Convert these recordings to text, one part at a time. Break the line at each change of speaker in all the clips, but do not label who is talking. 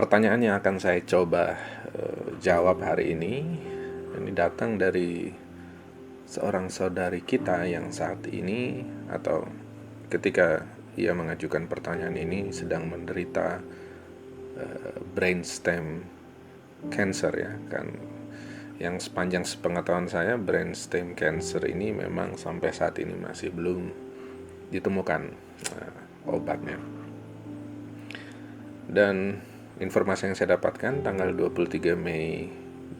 Pertanyaan yang akan saya coba jawab hari ini datang dari seorang saudari kita yang saat ini atau ketika ia mengajukan pertanyaan ini sedang menderita brainstem cancer, ya kan. Yang sepanjang sepengetahuan saya, brainstem cancer ini memang sampai saat ini masih belum ditemukan obatnya. Dan informasi yang saya dapatkan tanggal 23 Mei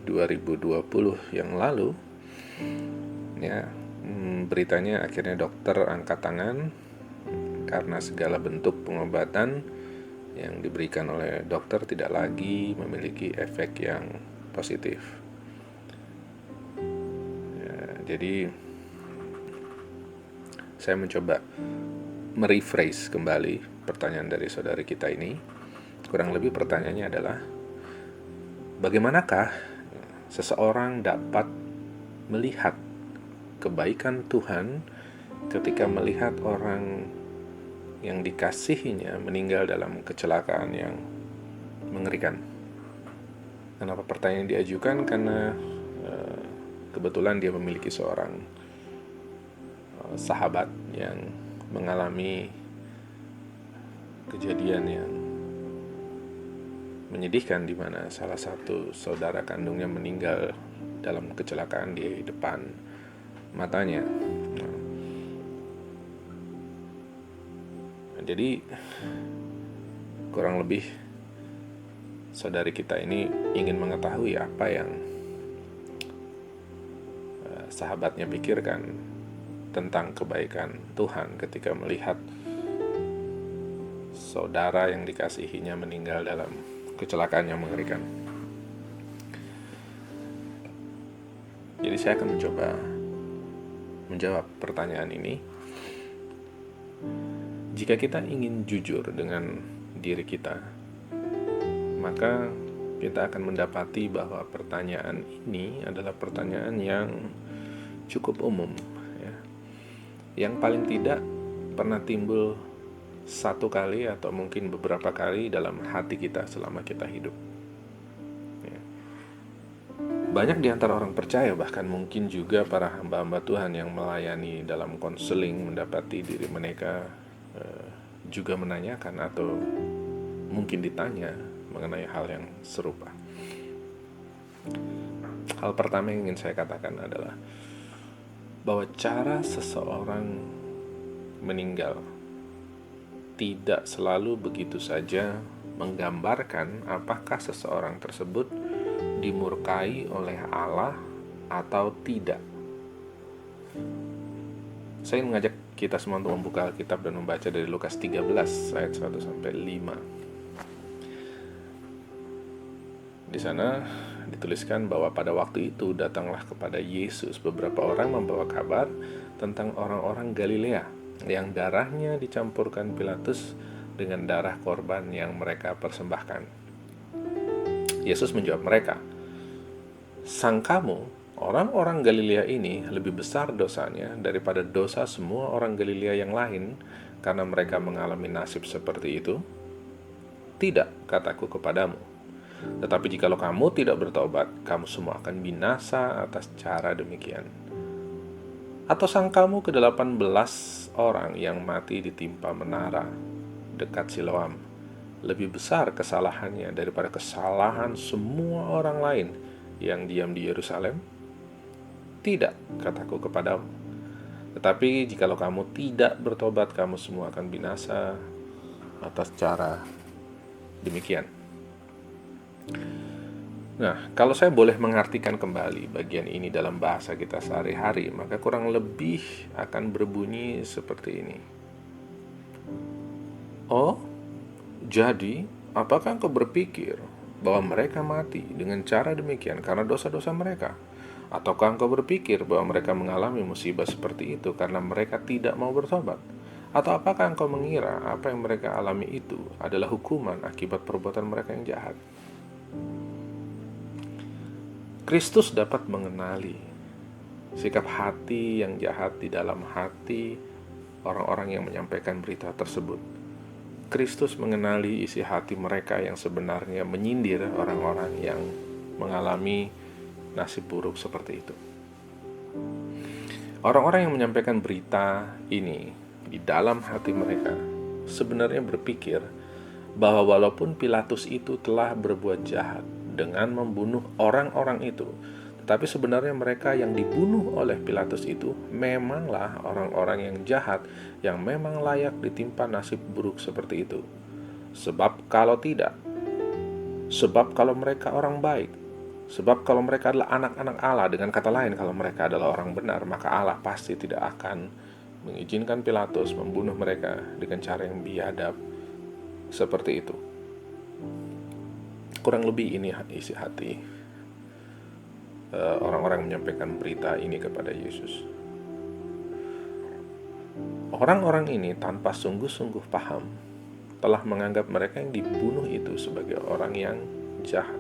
2020 yang lalu, ya, beritanya akhirnya dokter angkat tangan karena segala bentuk pengobatan yang diberikan oleh dokter tidak lagi memiliki efek yang positif. Ya, jadi saya mencoba merephrase kembali pertanyaan dari saudari kita ini. Kurang lebih pertanyaannya adalah, bagaimanakah seseorang dapat melihat kebaikan Tuhan ketika melihat orang yang dikasihinya meninggal dalam kecelakaan yang mengerikan? Kenapa pertanyaan diajukan? Karena kebetulan dia memiliki seorang sahabat yang mengalami kejadian yang menyedihkan, di mana salah satu saudara kandungnya meninggal dalam kecelakaan di depan matanya. Jadi kurang lebih saudari kita ini ingin mengetahui apa yang sahabatnya pikirkan tentang kebaikan Tuhan ketika melihat saudara yang dikasihinya meninggal dalam kecelakaan yang mengerikan. Jadi saya akan mencoba menjawab pertanyaan ini. Jika kita ingin jujur dengan diri kita, maka kita akan mendapati bahwa pertanyaan ini adalah pertanyaan yang cukup umum, ya. Yang paling tidak pernah timbul satu kali atau mungkin beberapa kali dalam hati kita selama kita hidup. Banyak di antara orang percaya, bahkan mungkin juga para hamba-hamba Tuhan yang melayani dalam konseling, mendapati diri mereka juga menanyakan atau mungkin ditanya mengenai hal yang serupa. Hal pertama yang ingin saya katakan adalah bahwa cara seseorang meninggal tidak selalu begitu saja menggambarkan apakah seseorang tersebut dimurkai oleh Allah atau tidak. Saya ingin mengajak kita semua untuk membuka Alkitab dan membaca dari Lukas 13 ayat 1-5. Di sana dituliskan bahwa pada waktu itu datanglah kepada Yesus beberapa orang membawa kabar tentang orang-orang Galilea yang darahnya dicampurkan Pilatus dengan darah korban yang mereka persembahkan. Yesus menjawab mereka, "Sang kamu, orang-orang Galilea ini lebih besar dosanya daripada dosa semua orang Galilea yang lain karena mereka mengalami nasib seperti itu? Tidak, kataku kepadamu. Tetapi jikalau kamu tidak bertobat, kamu semua akan binasa atas cara demikian. Atau sangkamu ke-18 orang yang mati ditimpa menara dekat Siloam lebih besar kesalahannya daripada kesalahan semua orang lain yang diam di Yerusalem? Tidak, kataku kepadamu. Tetapi jikalau kamu tidak bertobat, kamu semua akan binasa atas cara demikian." Nah, kalau saya boleh mengartikan kembali bagian ini dalam bahasa kita sehari-hari, maka kurang lebih akan berbunyi seperti ini. Oh, jadi apakah engkau berpikir bahwa mereka mati dengan cara demikian karena dosa-dosa mereka? Ataukah engkau berpikir bahwa mereka mengalami musibah seperti itu karena mereka tidak mau bertobat? Atau apakah engkau mengira apa yang mereka alami itu adalah hukuman akibat perbuatan mereka yang jahat? Kristus dapat mengenali sikap hati yang jahat di dalam hati orang-orang yang menyampaikan berita tersebut. Kristus mengenali isi hati mereka yang sebenarnya menyindir orang-orang yang mengalami nasib buruk seperti itu. Orang-orang yang menyampaikan berita ini di dalam hati mereka sebenarnya berpikir bahwa walaupun Pilatus itu telah berbuat jahat dengan membunuh orang-orang itu, tetapi sebenarnya mereka yang dibunuh oleh Pilatus itu memanglah orang-orang yang jahat, yang memang layak ditimpa nasib buruk seperti itu. Sebab kalau mereka orang baik, sebab kalau mereka adalah anak-anak Allah, dengan kata lain kalau mereka adalah orang benar, maka Allah pasti tidak akan mengizinkan Pilatus membunuh mereka dengan cara yang biadab seperti itu. Kurang lebih ini isi hati orang-orang menyampaikan berita ini kepada Yesus. Orang-orang ini tanpa sungguh-sungguh paham telah menganggap mereka yang dibunuh itu sebagai orang yang jahat.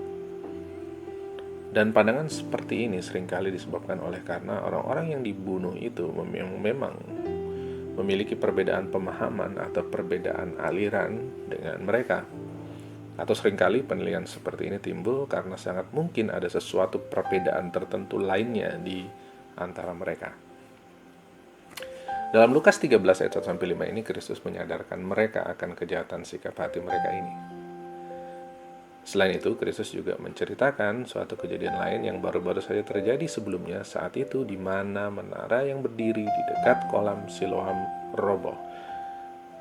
Dan pandangan seperti ini seringkali disebabkan oleh karena orang-orang yang dibunuh itu memang memiliki perbedaan pemahaman atau perbedaan aliran dengan mereka. Atau seringkali penilaian seperti ini timbul karena sangat mungkin ada sesuatu perbedaan tertentu lainnya di antara mereka. Dalam Lukas 13 ayat 1-5 ini Kristus menyadarkan mereka akan kejahatan sikap hati mereka ini. Selain itu, Kristus juga menceritakan suatu kejadian lain yang baru-baru saja terjadi sebelumnya, saat itu di mana menara yang berdiri di dekat kolam Siloam roboh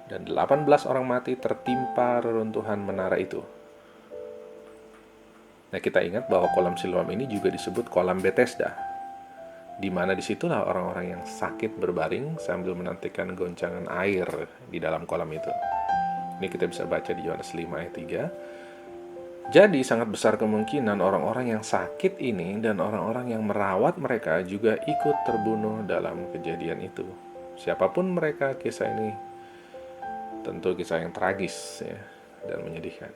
dan 18 orang mati tertimpa reruntuhan menara itu. Nah, kita ingat bahwa kolam Siloam ini juga disebut kolam Bethesda, di mana disitulah orang-orang yang sakit berbaring sambil menantikan goncangan air di dalam kolam itu. Ini kita bisa baca di Yohanes 5 ayat 3. Jadi sangat besar kemungkinan orang-orang yang sakit ini dan orang-orang yang merawat mereka juga ikut terbunuh dalam kejadian itu. Siapapun mereka, kisah ini tentu kisah yang tragis ya, dan menyedihkan.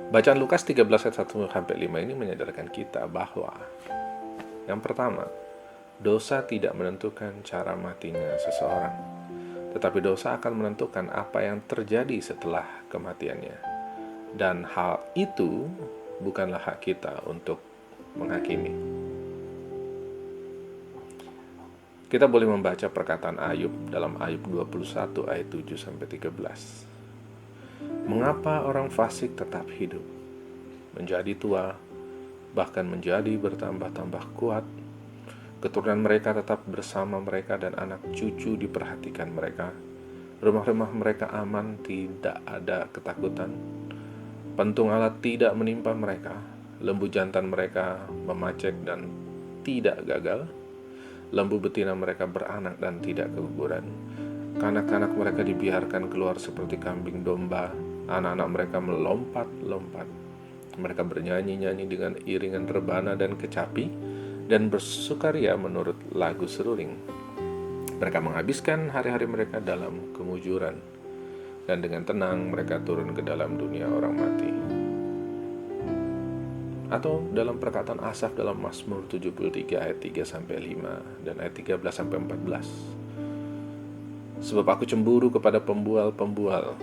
Bacaan Lukas 13 ayat 1-5 ini menyadarkan kita bahwa yang pertama, dosa tidak menentukan cara matinya seseorang, tetapi dosa akan menentukan apa yang terjadi setelah kematiannya. Dan hal itu bukanlah hak kita untuk menghakimi. Kita boleh membaca perkataan Ayub dalam Ayub 21 ayat 7-13. Mengapa orang fasik tetap hidup, menjadi tua, bahkan menjadi bertambah-tambah kuat? Keturunan mereka tetap bersama mereka dan anak cucu diperhatikan mereka. Rumah-rumah mereka aman, tidak ada ketakutan. Pentung alat tidak menimpa mereka, lembu jantan mereka memacek dan tidak gagal, lembu betina mereka beranak dan tidak keguguran. Kanak-kanak mereka dibiarkan keluar seperti kambing domba, anak-anak mereka melompat-lompat. Mereka bernyanyi-nyanyi dengan iringan rebana dan kecapi, dan bersukaria menurut lagu seruling. Mereka menghabiskan hari-hari mereka dalam kemujuran, dan dengan tenang mereka turun ke dalam dunia orang mati. Atau dalam perkataan Asaf dalam Mazmur 73 ayat 3-5 dan ayat 13-14. Sebab aku cemburu kepada pembual-pembual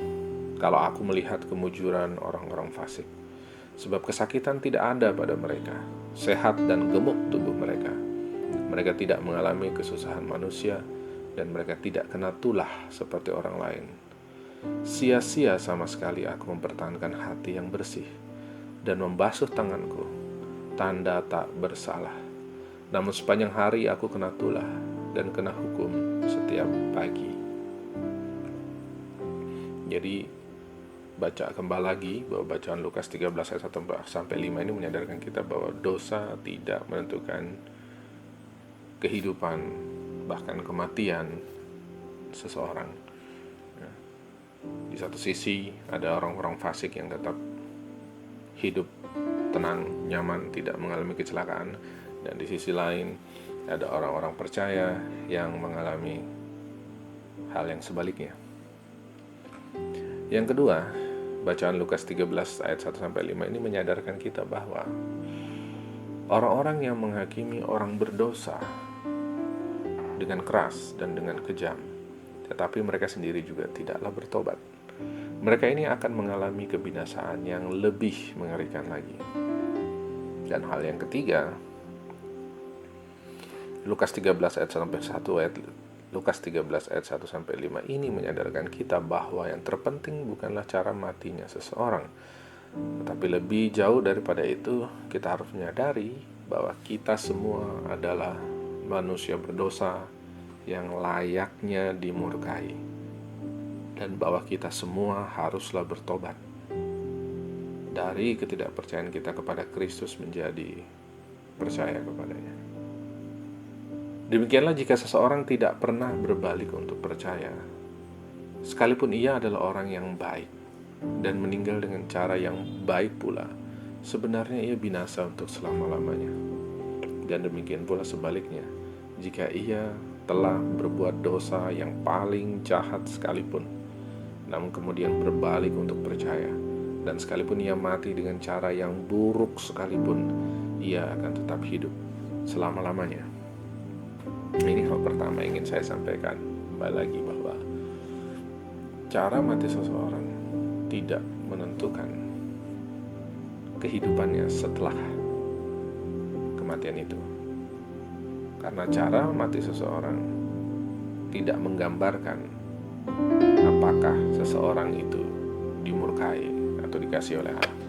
kalau aku melihat kemujuran orang-orang fasik. Sebab kesakitan tidak ada pada mereka, sehat dan gemuk tubuh mereka. Mereka tidak mengalami kesusahan manusia, dan mereka tidak kena tulah seperti orang lain. Sia-sia sama sekali aku mempertahankan hati yang bersih dan membasuh tanganku, tanda tak bersalah. Namun sepanjang hari aku kena tulah dan kena hukum setiap pagi. Jadi baca kembali lagi bahwa bacaan Lukas 13 ayat 1-5 ini menyadarkan kita bahwa dosa tidak menentukan kehidupan, bahkan kematian seseorang. Di satu sisi ada orang-orang fasik yang tetap hidup tenang, nyaman, tidak mengalami kecelakaan. Dan di sisi lain ada orang-orang percaya yang mengalami hal yang sebaliknya. Yang kedua, bacaan Lukas 13 ayat 1-5 ini menyadarkan kita bahwa orang-orang yang menghakimi orang berdosa dengan keras dan dengan kejam tetapi mereka sendiri juga tidaklah bertobat. Mereka ini akan mengalami kebinasaan yang lebih mengerikan lagi. Dan hal yang ketiga, Lukas 13 ayat 1 sampai 5 ini menyadarkan kita bahwa yang terpenting bukanlah cara matinya seseorang, tetapi lebih jauh daripada itu, kita harus menyadari bahwa kita semua adalah manusia berdosa yang layaknya dimurkai, dan bahwa kita semua haruslah bertobat dari ketidakpercayaan kita kepada Kristus menjadi percaya kepadanya. Demikianlah jika seseorang tidak pernah berbalik untuk percaya, sekalipun ia adalah orang yang baik dan meninggal dengan cara yang baik pula, sebenarnya ia binasa untuk selama-lamanya. Dan demikian pula sebaliknya, jika ia telah berbuat dosa yang paling jahat sekalipun, namun kemudian berbalik untuk percaya, dan sekalipun ia mati dengan cara yang buruk sekalipun, ia akan tetap hidup selama-lamanya. Ini hal pertama yang ingin saya sampaikan. Kembali lagi bahwa cara mati seseorang tidak menentukan kehidupannya setelah kematian itu. Karena cara mati seseorang tidak menggambarkan apakah seseorang itu dimurkai atau dikasihi oleh Allah.